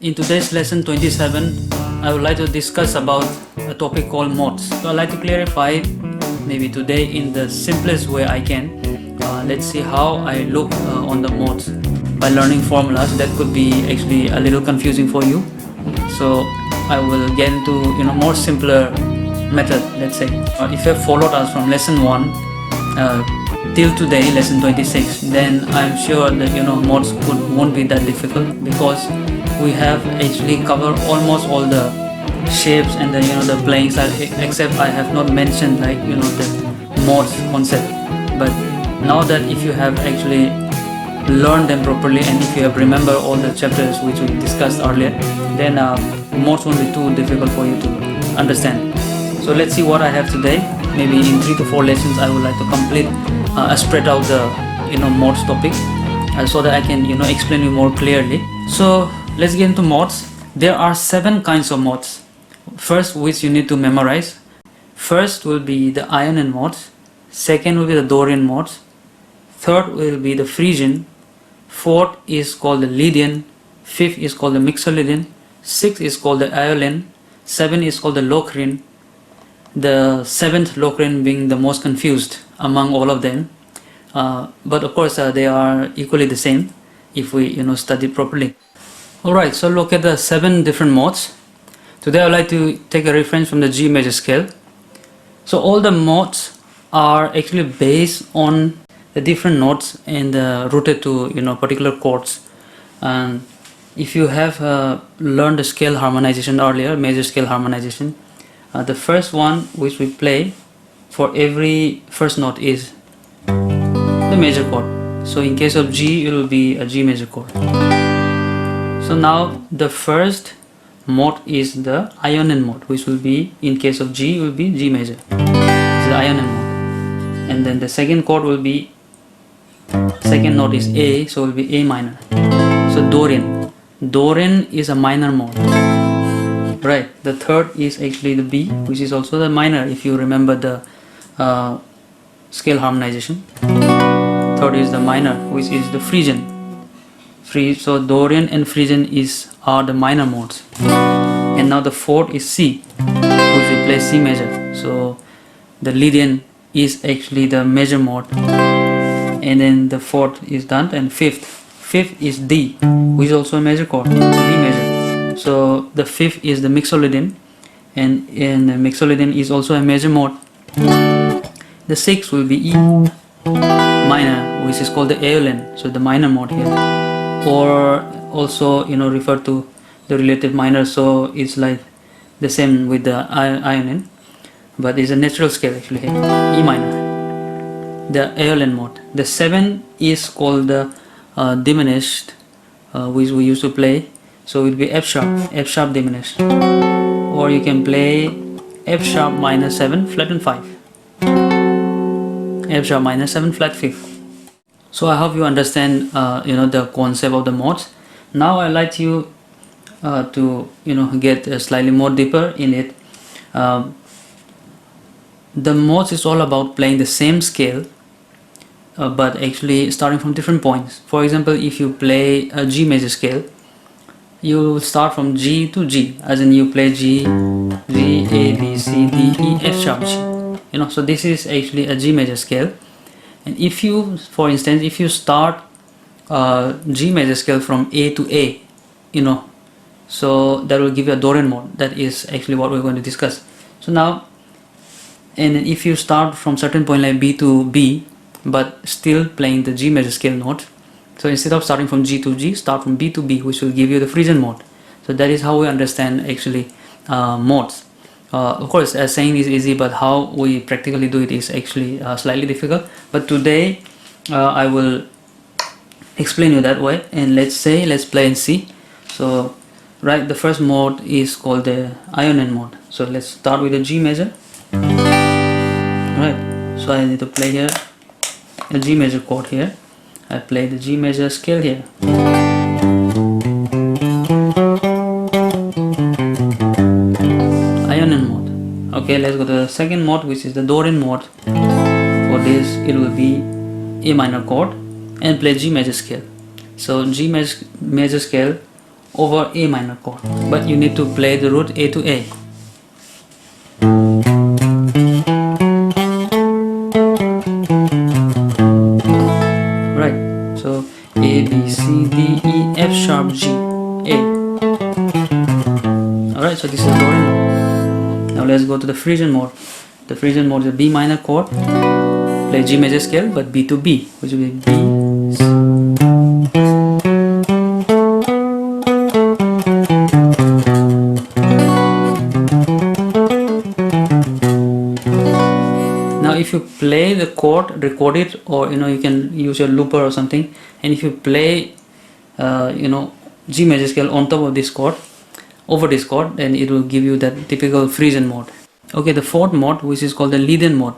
In today's lesson 27, I would like to discuss about a topic called modes. So I'd like to clarify maybe today in the simplest way I can. Let's see how I look on the modes. By learning formulas, that could be actually a little confusing for you. So I will get into more simpler method, let's say. If you have followed us from lesson 1 till today, lesson 26, then I'm sure that modes won't be that difficult, because we have actually covered almost all the shapes and the playing style, except I have not mentioned the modes concept. But now that if you have actually learned them properly, and if you have remembered all the chapters which we discussed earlier, then modes won't be too difficult for you to understand. So let's see what I have today. Maybe in 3 to 4 lessons I would like to complete spread out the modes topic, so that I can explain you more clearly. So let's get into modes. There are 7 kinds of modes. First, which you need to memorize. First will be the Ionian modes. Second will be the Dorian modes. Third will be the Phrygian. Fourth is called the Lydian. Fifth is called the Mixolydian. Sixth is called the Aeolian. 7 is called the Locrian. The 7th Locrian being the most confused among all of them. But of course they are equally the same if we study properly. Alright, so look at the 7 different modes. Today I would like to take a reference from the G major scale. So all the modes are actually based on the different notes and rooted to particular chords. And if you have learned the scale harmonization earlier, major scale harmonization, the first one which we play for every first note is the major chord. So in case of G, it will be a G major chord. So now the first mode is the Ionian mode, which will be, in case of G, will be G major. It's the Ionian mode. And then the second chord will be, second note is A, so it will be A minor. So Dorian. Dorian is a minor mode. Right. The third is actually the B, which is also the minor, if you remember the scale harmonization. Third is the minor, which is the Phrygian. So Dorian and Phrygian are the minor modes. And now the fourth is C, which will play C major. So the Lydian is actually the major mode. And then the fourth is done, and fifth is D, which is also a major chord, D major. So the fifth is the Mixolydian, and the Mixolydian is also a major mode. The sixth will be E minor, which is called the Aeolian, so the minor mode here, or also refer to the relative minor. So it's like the same with the Ionian, but it's a natural scale actually here, E minor, the Aeolian mode. The 7 is called the diminished, which we used to play. So it will be F sharp diminished, or you can play F sharp minor 7 flat and 5, F sharp minor 7 flat 5th. So I hope you understand the concept of the modes. Now I'd like you to get slightly more deeper in it. The modes is all about playing the same scale, but actually starting from different points. For example, if you play a G major scale, you will start from G to G, as in you play G, A, B, C, D, E, F sharp G. So this is actually a G major scale. And if you, for instance, if you start G major scale from A to A, so that will give you a Dorian mode. That is actually what we're going to discuss. So now, and if you start from certain point like B to B, but still playing the G major scale note, so instead of starting from G to G, start from B to B, which will give you the Phrygian mode. So that is how we understand actually modes. Of course, saying is easy, but how we practically do it is actually slightly difficult. But today I will explain you that way. And let's play and see. So right, the first mode is called the Ionian mode. So let's start with the G major. Right, so I need to play here a G major chord here. I play the G major scale here. Ionian mode. Okay, let's go to the second mode, which is the Dorian mode. For this, it will be A minor chord and play G major scale. So G major scale over A minor chord, but you need to play the root A to A. Right, so A, B, C, D, E, F sharp, G, A. Alright, so this is the Dorian mode. Now let's go to the Phrygian mode. The Phrygian mode is a B minor chord, play G major scale, but B to B, which will be B, C. Now if you play the chord, record it, or you can use your looper or something, and if you play G major scale on top of this chord, over this chord, then it will give you that typical Phrygian mode. Okay, the fourth mode, which is called the Lydian mode.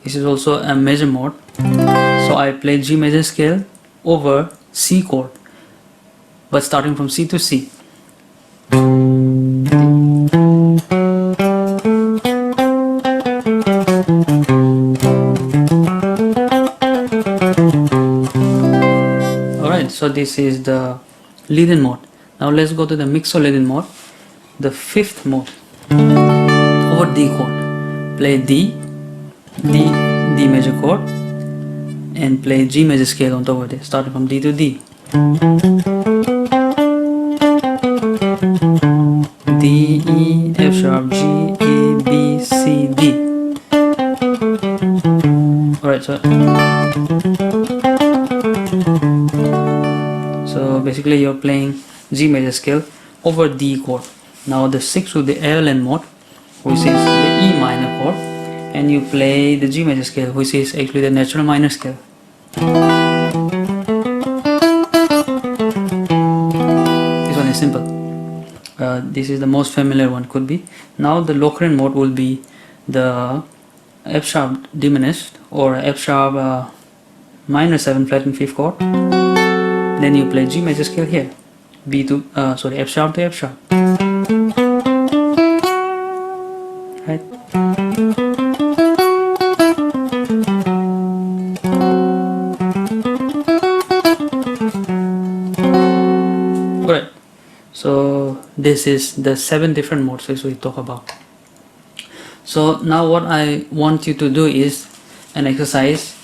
This is also a major mode. So I play G major scale over C chord, but starting from C to C. Alright, so this is the Lydian mode. Now let's go to the Mixolydian mode, the fifth mode. Over D chord, play D major chord, and play G major scale on top of it, starting from D to D. D, E, F sharp, G, A, B, C, D. Alright, so basically you're playing G major scale over D chord. Now the sixth will be Aeolian mode, which is the E minor chord, and you play the G major scale, which is actually the natural minor scale. This one is simple. This is the most familiar one, could be. Now the Locrian mode will be the F sharp diminished or F sharp minor 7 flat and 5th chord. Then you play G major scale here, F sharp to F sharp. Right. Alright, so this is the 7 different modes which we talk about. So now what I want you to do is an exercise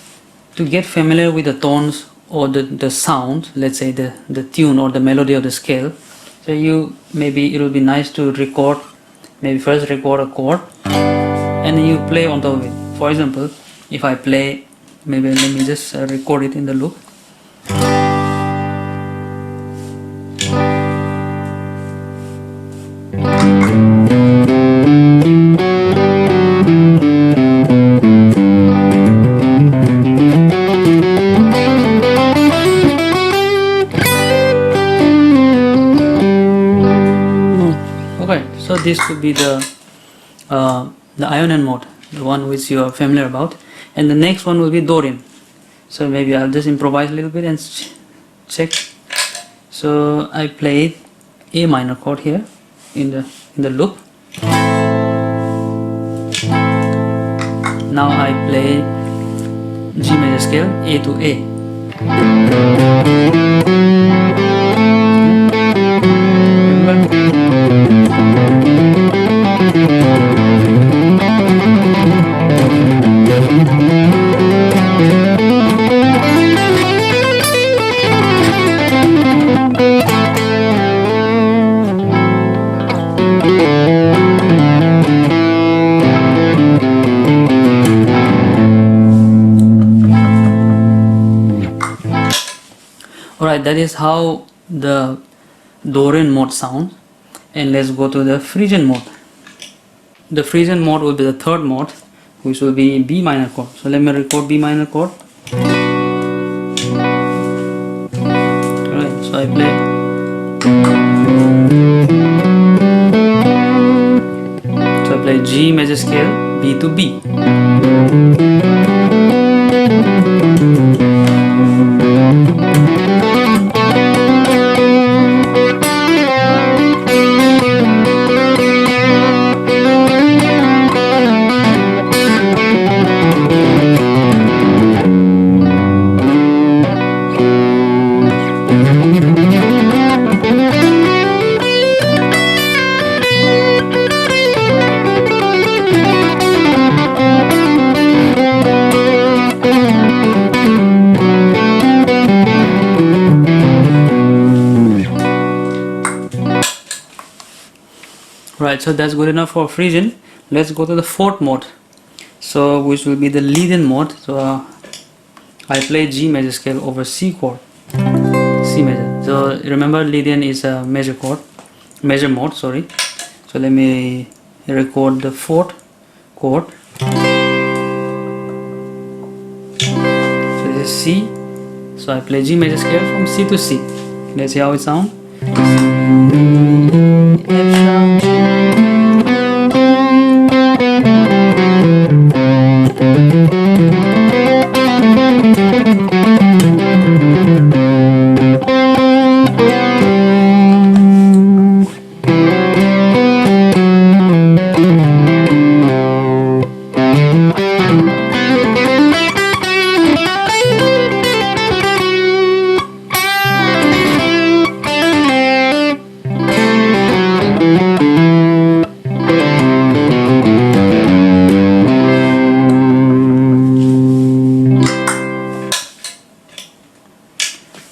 to get familiar with the tones or the sound, let's say the tune or the melody of the scale. So maybe it will be nice to record, maybe first record a chord and then you play on top of it. For example, if I play, maybe let me just record it in the loop. So this could be the Ionian mode, the one which you are familiar about, and the next one will be Dorian. So maybe I'll just improvise a little bit and check. So I played A minor chord here in the loop. Now I play G major scale A to A. Alright, that is how the Dorian mode sounds. And let's go to the Phrygian mode. The Phrygian mode will be the third mode, which will be B minor chord. So let me record B minor chord. Alright, so I play. So I play G major scale, B to B. Right, so that's good enough for phrasing. Let's go to the fourth mode, so which will be the leading mode. So I play G major scale over C chord, C major. So remember, leading is a major mode, sorry. So let me record the fourth chord. So this is C. So I play G major scale from C to C. Let's see how it sounds. F sharp,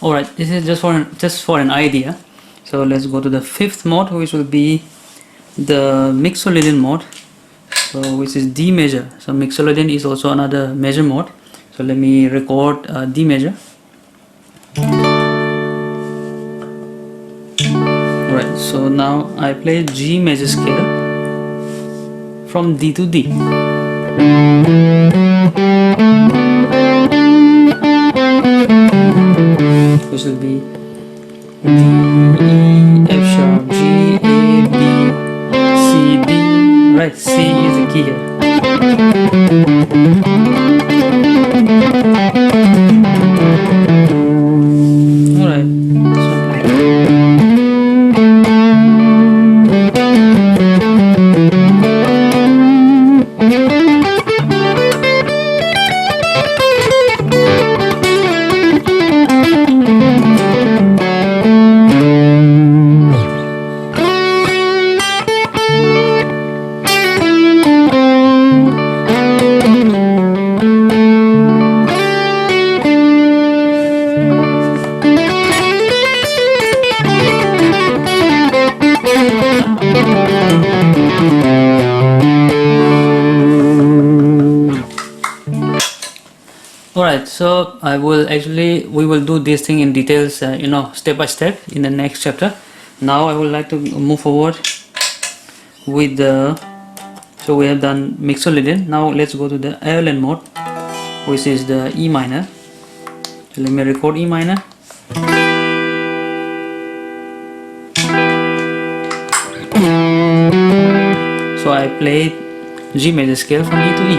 Alright, this is just for an idea. So let's go to the fifth mode, which will be the mixolydian mode, so which is D major. So mixolydian is also another major mode. So let me record D major. Alright, so now I play G major scale from D to D. Which will be D, E, F sharp, G, A, B, C, D. Right, C is the key here. Alright, Alright, so we will do this thing in details, step by step in the next chapter. Now I would like to move forward with so we have done mixolydian. Now let's go to the Aeolian mode, which is the E minor. So let me record E minor. So I played G major scale from E to E.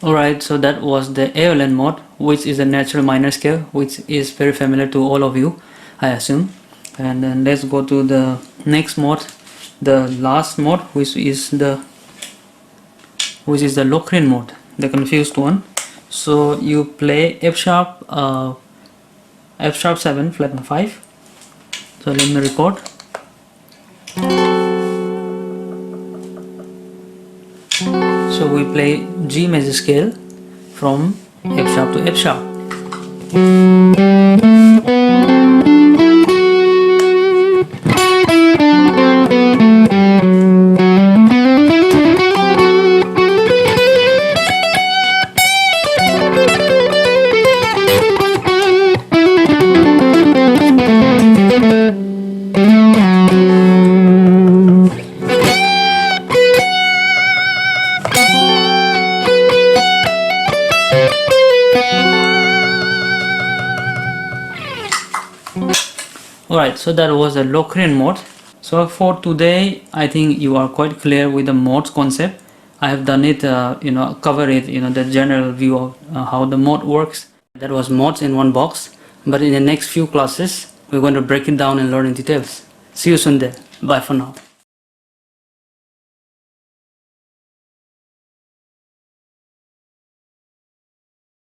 Alright, so that was the Aeolian mode, which is a natural minor scale, which is very familiar to all of you, I assume. And then let's go to the next mode, the last mode, which is the Locrian mode, the confused one. So you play F sharp 7 flat 5. So let me record. So we play G major scale from F sharp to F sharp. Alright, so that was the Locrian mode. So for today, I think you are quite clear with the modes concept. I have done it, cover it, the general view of how the mode works. That was modes in one box. But in the next few classes, we're going to break it down and learn in details. See you soon there. Bye for now.